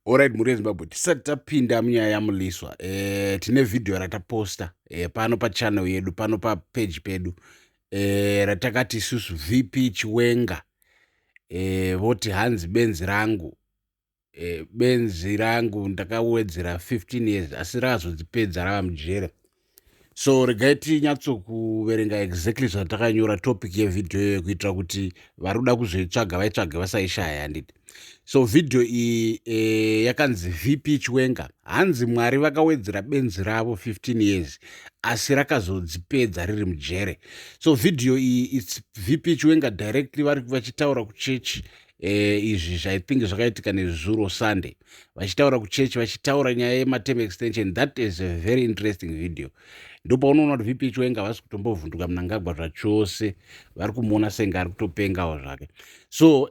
Alright, muri Zimbabwe, tisati tapinda munyaya yaMliswa, tine vhidhiyo rataposta pano pachannel yedu, pano papage pedu, ratakati isusu VP Chiwenga, voti hanzi benzi rangu ndakawedzera 15 years asi rakazodzipedza rava mujere. So regai tinyatsokuverenga exactly zvatakanyora topic yevhidhiyo iyoyo kuitira kuti vari kuda kuzoitsvaga vaitsvage vasaishaya handiti. So vhidhiyo iyi yakanzi VP Chiwenga, hanzi Mwari vakawedzera benzi ravo 15 years asi rakazodzipedza riri mujere. So vhidhiyo iyi its VP Chiwenga directly vari vachitaura kuchechi, izvi I think zvakaitika nezuro Sunday, vachitaura kuchechi vachitaura nyaya yematerm extension. That is a very interesting video. Ndopaunoona kuti VP Chiwenga havasi kutombovhunduka munangagwa zvachose, vari kumuona senge ari kutopengawo zvake. So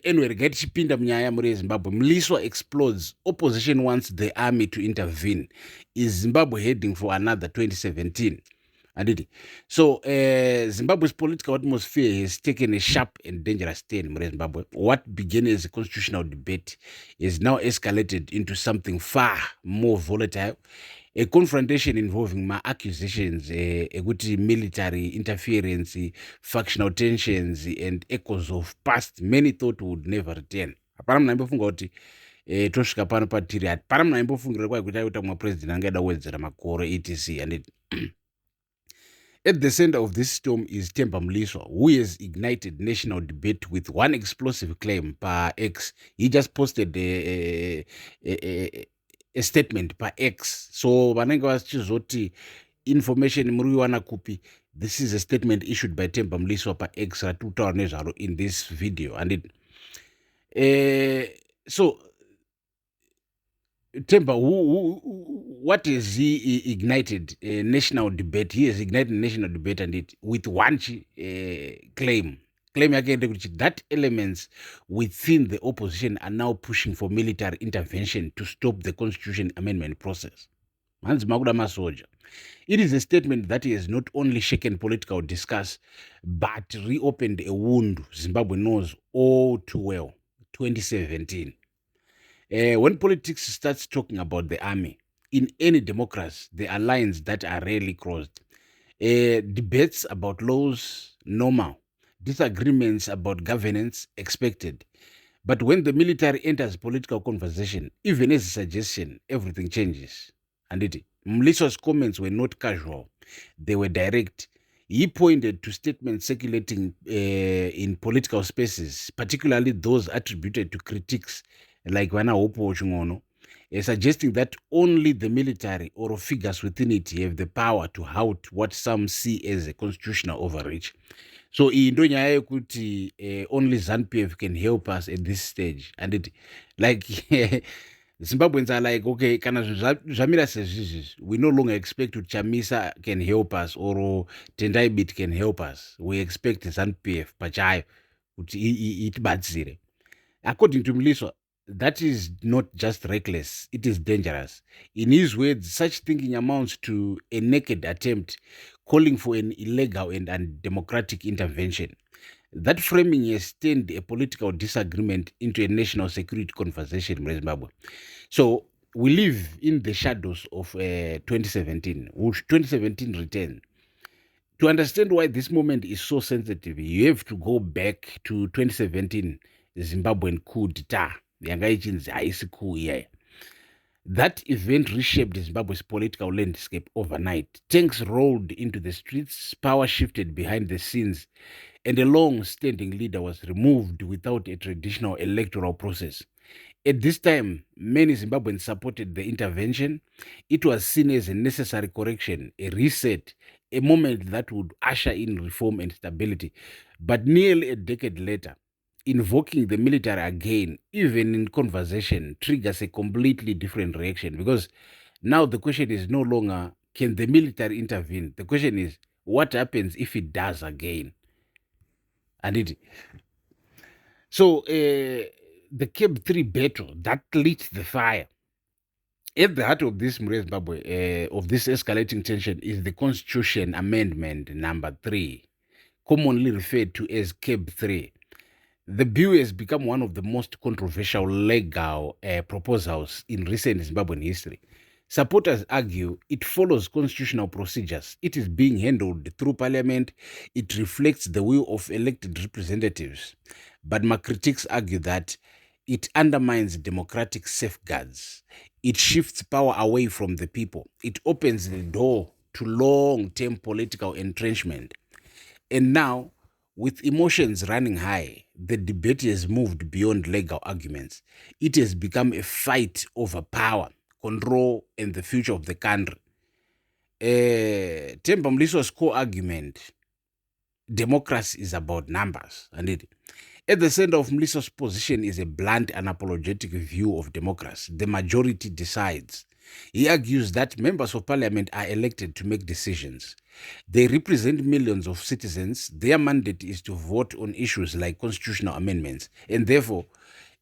anyway, regai tichipinda munyaya muri Zimbabwe. Mliswa explodes, opposition wants the army to intervene. Is Zimbabwe heading for another 2017? Anditi. So Zimbabwe's political atmosphere has taken a sharp and dangerous turn muri Zimbabwe. What began as a constitutional debate is now escalated into something far more volatile. A confrontation involving accusations, military interference, factional tensions, and echoes of past many thought would never return. Hapana munaimbofunga kuti tosvika pano patiri, hapana munaimbofungira kwai kuti aita mwa president angaida kuwedzera makore etc. And at the center of this storm is Temba Mliswa, who has ignited national debate with one explosive claim per X. He just posted a statement per X. So vanenge vachizoti information muri kuiwana kupi. This is a statement issued by Temba Mliswa per X ratutaura nezvaro in this video. And so Temba, what has he ignited? A national debate. He has ignited a national debate and it with one claim. Claim again that elements within the opposition are now pushing for military intervention to stop the constitution amendment process. It is a statement that has not only shaken political discourse, but reopened a wound Zimbabwe knows all too well. 2017. When politics starts talking about the army, in any democracy, there are lines that are rarely crossed. Debates about laws, normal. Disagreements about governance, expected. But when the military enters political conversation, even as a suggestion, everything changes. And Mliswa's comments were not casual. They were direct. He pointed to statements circulating in political spaces, particularly those attributed to critics like Hopewell Chin'ono, suggesting that only the military or figures within it have the power to halt what some see as a constitutional overreach. So indo nyaya yekuti only ZANU-PF can help us at this stage. And it like Zimbabweans are like, okay, kana zvamira sezvizvi, we no longer expect that Chamisa can help us or Tendai Bit can help us. We expect ZANU-PF pachayo kuti itibatsire. According to Mliswa, that is not just reckless, it is dangerous. In his words, such thinking amounts to a naked attempt calling for an illegal and undemocratic intervention. That framing has turned a political disagreement into a national security conversation in Zimbabwe. So we live in the shadows of 2017, which 2017 return. To understand why this moment is so sensitive, you have to go back to 2017 Zimbabwean coup d'etat. That event reshaped Zimbabwe's political landscape overnight. Tanks rolled into the streets, power shifted behind the scenes, and a long-standing leader was removed without a traditional electoral process. At this time, many Zimbabweans supported the intervention. It was seen as a necessary correction, a reset, a moment that would usher in reform and stability. But nearly a decade later, invoking the military again, even in conversation, triggers a completely different reaction, because now the question is no longer, can the military intervene? The question is, what happens if it does again? And so the Cape 3 battle that lit the fire. At the heart of this Zimbabwe, of this escalating tension, is the Constitution Amendment number 3, commonly referred to as Cape 3. The bill has become one of the most controversial legal proposals in recent Zimbabwean history. Supporters argue it follows constitutional procedures. It is being handled through parliament. It reflects the will of elected representatives. But my critics argue that it undermines democratic safeguards. It shifts power away from the people. It opens the door to long term political entrenchment. And now, with emotions running high, the debate has moved beyond legal arguments. It has become a fight over power, control, and the future of the country. Temba Mliswa's core argument, democracy is about numbers. At the center of Mliswa's position is a blunt and apologetic view of democracy. The majority decides. He argues that members of parliament are elected to make decisions. They represent millions of citizens. Their mandate is to vote on issues like constitutional amendments, and therefore,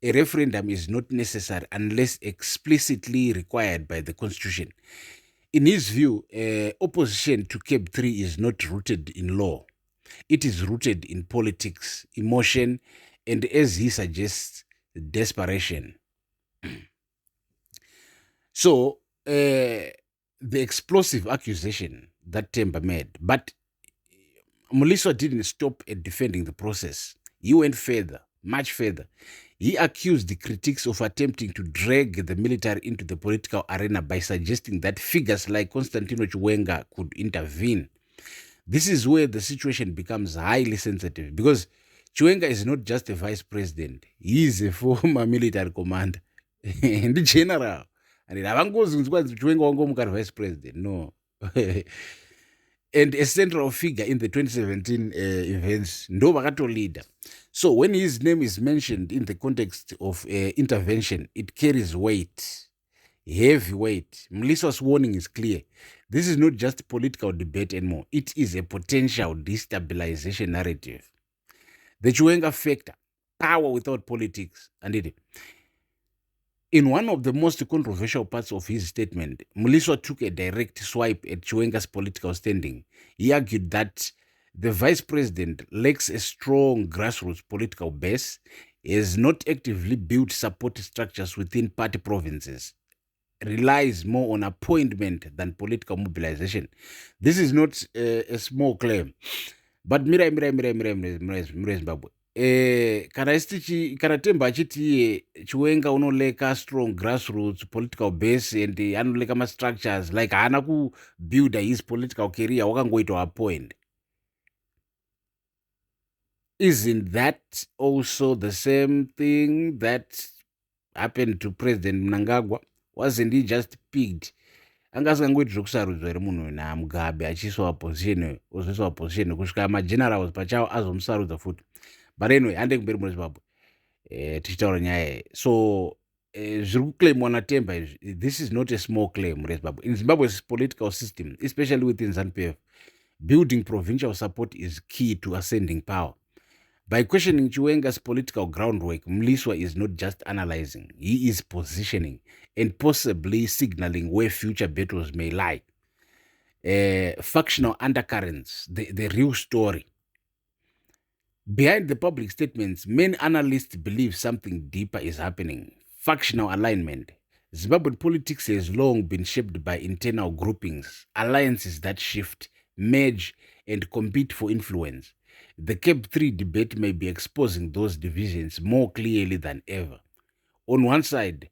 a referendum is not necessary unless explicitly required by the Constitution. In his view, opposition to CAB 3 is not rooted in law. It is rooted in politics, emotion, and, as he suggests, desperation. So, the explosive accusation that Temba made, but Mliswa didn't stop at defending the process. He went further, much further. He accused the critics of attempting to drag the military into the political arena by suggesting that figures like Constantine Chiwenga could intervene. This is where the situation becomes highly sensitive, because Chiwenga is not just a vice president. He is a former military commander and the general. And Chiwenga wangomuka vice president. No. And a central figure in the 2017 events, ndo vakatolida. So when his name is mentioned in the context of intervention, it carries weight, heavy weight. Mliswa's warning is clear. This is not just a political debate anymore. It is a potential destabilization narrative. The Chiwenga factor, power without politics, and it. In one of the most controversial parts of his statement, Mliswa took a direct swipe at Chiwenga's political standing. He argued that the vice president lacks a strong grassroots political base, has not actively built support structures within party provinces, relies more on appointment than political mobilization. This is not a small claim. But Mira Zimbabwe. Kana Temba achiti iye Chiwenga unoleka strong grassroots political base and anoleka ma-structures like haana build his political career wakangoita appoint. Isn't that also the same thing that happened to President Mnangagwa? Wasn't he just picked? Anga asingangoiti zvokusarudzwa here munhu naMugabe achiiswa opposition, ozoiswa opposition kusvika magenerals pachawo azomusarudza futi. But anyway, handei kumberi mune Zimbabwe tichitaura nyaya. So zviri kuclaimwa naTemba izvi, this is not a small claim mune Zimbabwe. In Zimbabwe's political system, especially within ZANU-PF, building provincial support is key to ascending power. By questioning Chiwenga's political groundwork, Mliswa is not just analyzing, he is positioning and possibly signaling where future battles may lie. Factional undercurrents, the real story. Behind the public statements, many analysts believe something deeper is happening. Factional alignment. Zimbabwean politics has long been shaped by internal groupings, alliances that shift, merge, and compete for influence. The CAB 3 debate may be exposing those divisions more clearly than ever. On one side,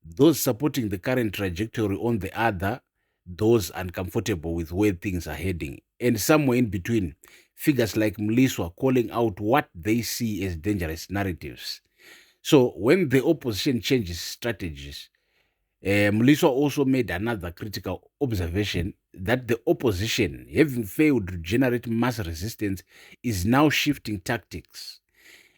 those supporting the current trajectory; on the other, those uncomfortable with where things are heading. And somewhere in between, figures like Mliswa calling out what they see as dangerous narratives. So when the opposition changes strategies, Mliswa also made another critical observation that the opposition, having failed to generate mass resistance, is now shifting tactics.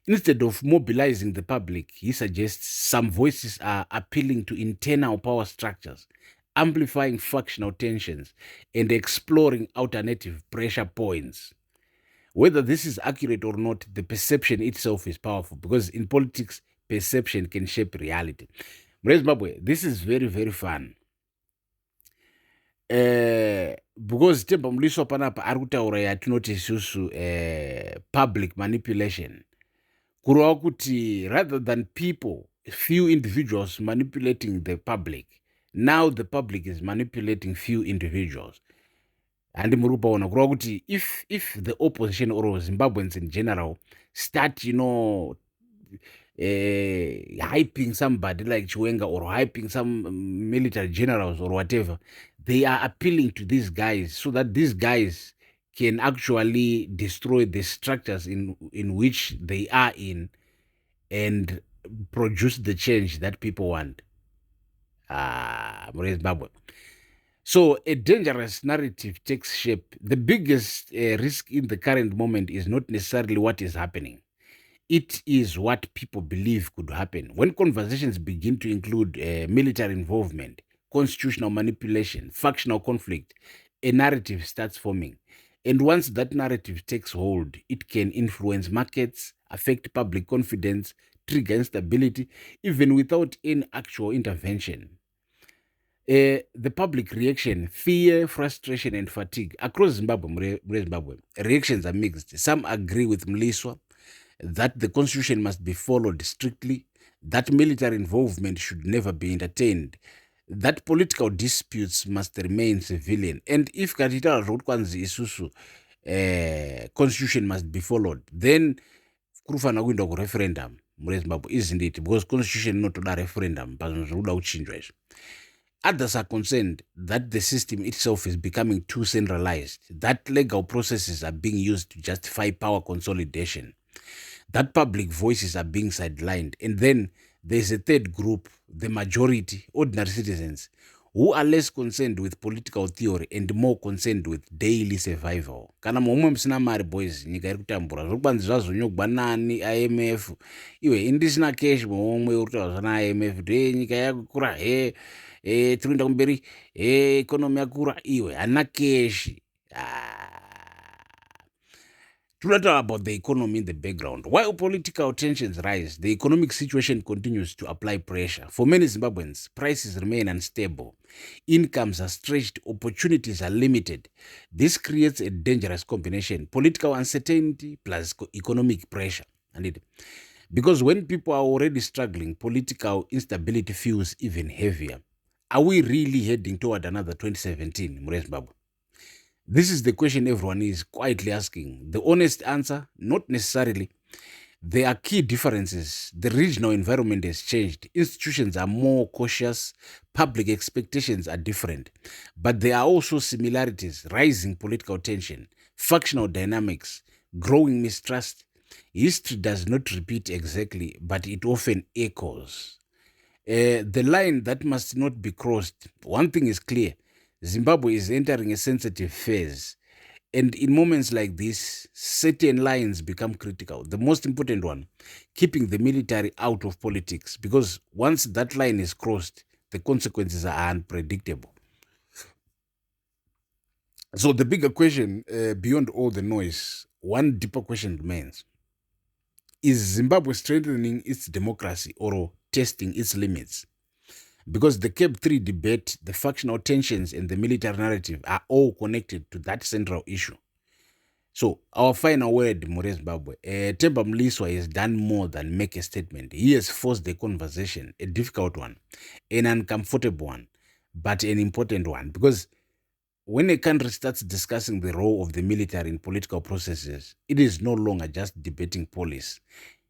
Instead of mobilizing the public, he suggests some voices are appealing to internal power structures, amplifying factional tensions, and exploring alternative pressure points. Whether this is accurate or not, the perception itself is powerful, because in politics, perception can shape reality. Zimbabwe, this is very, very fun. Because Temba Mliswa panapa ari kutaura yatinoti isusu public manipulation. kureva kuti rather than people, few individuals manipulating the public, now the public is manipulating few individuals. And muri kupaona kureva kuti if the opposition or Zimbabweans in general start, hyping somebody like Chiwenga or hyping some military generals or whatever, they are appealing to these guys so that these guys can actually destroy the structures in which they are in and produce the change that people want. Zimbabwe. So a dangerous narrative takes shape. The biggest risk in the current moment is not necessarily what is happening. It is what people believe could happen. When conversations begin to include military involvement, constitutional manipulation, factional conflict, a narrative starts forming. And once that narrative takes hold, it can influence markets, affect public confidence, trigger instability, even without any actual intervention. The public reaction, fear, frustration, and fatigue. Across Zimbabwe, reactions are mixed. Some agree with Mliswa that the constitution must be followed strictly, that military involvement should never be entertained, that political disputes must remain civilian. And if Katita Rotkwanzi Isusu constitution must be followed, then kurufana kuenda referendum muri Zimbabwe, isn't it? Because constitution not a referendum, but others are concerned that the system itself is becoming too centralized, that legal processes are being used to justify power consolidation, that public voices are being sidelined. And then there's a third group, the majority, ordinary citizens, who are less concerned with political theory and more concerned with daily survival. Kana momwe msina mari boys, nyika iri kutambura. Zvirikwanzi zvazonyogwa nani IMF. Iwe indisina cash momwe uritaura zvana IMF. Nyika yakura tikuenda kumberi economy yakura iwe hana cash. To talk about the economy in the background. While political tensions rise, the economic situation continues to apply pressure. For many Zimbabweans, prices remain unstable. Incomes are stretched, opportunities are limited. This creates a dangerous combination: political uncertainty plus economic pressure. Because when people are already struggling, political instability feels even heavier. Are we really heading toward another 2017, Zimbabwe? This is the question everyone is quietly asking. The honest answer, not necessarily. There are key differences. The regional environment has changed. Institutions are more cautious. Public expectations are different. But there are also similarities: rising political tension, factional dynamics, growing mistrust. History does not repeat exactly, but it often echoes. The line that must not be crossed. One thing is clear: Zimbabwe is entering a sensitive phase. And in moments like this, certain lines become critical. The most important one, keeping the military out of politics, because once that line is crossed, the consequences are unpredictable. So the bigger question, beyond all the noise, one deeper question remains: is Zimbabwe strengthening its democracy or testing its limits? Because the Cape 3 debate, the factional tensions, and the military narrative are all connected to that central issue. So, our final word, Zimbabwe, Temba Mliswa has done more than make a statement. He has forced the conversation, a difficult one, an uncomfortable one, but an important one. Because when a country starts discussing the role of the military in political processes, it is no longer just debating policy.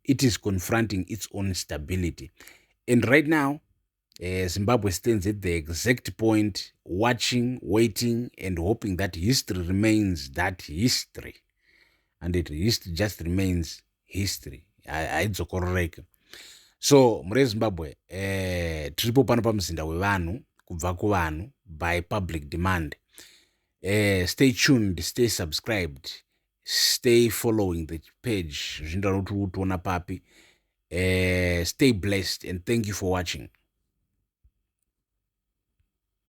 It is confronting its own stability. And right now, Zimbabwe stands at the exact point, watching, waiting, and hoping that history remains that history. And it just remains history. Haidzokororeka. So, Zimbabwe, tiripo pano pamuzinda wevanhu, kubva kuvanhu, by public demand. Stay tuned, stay subscribed, stay following the page. Stay blessed, and thank you for watching.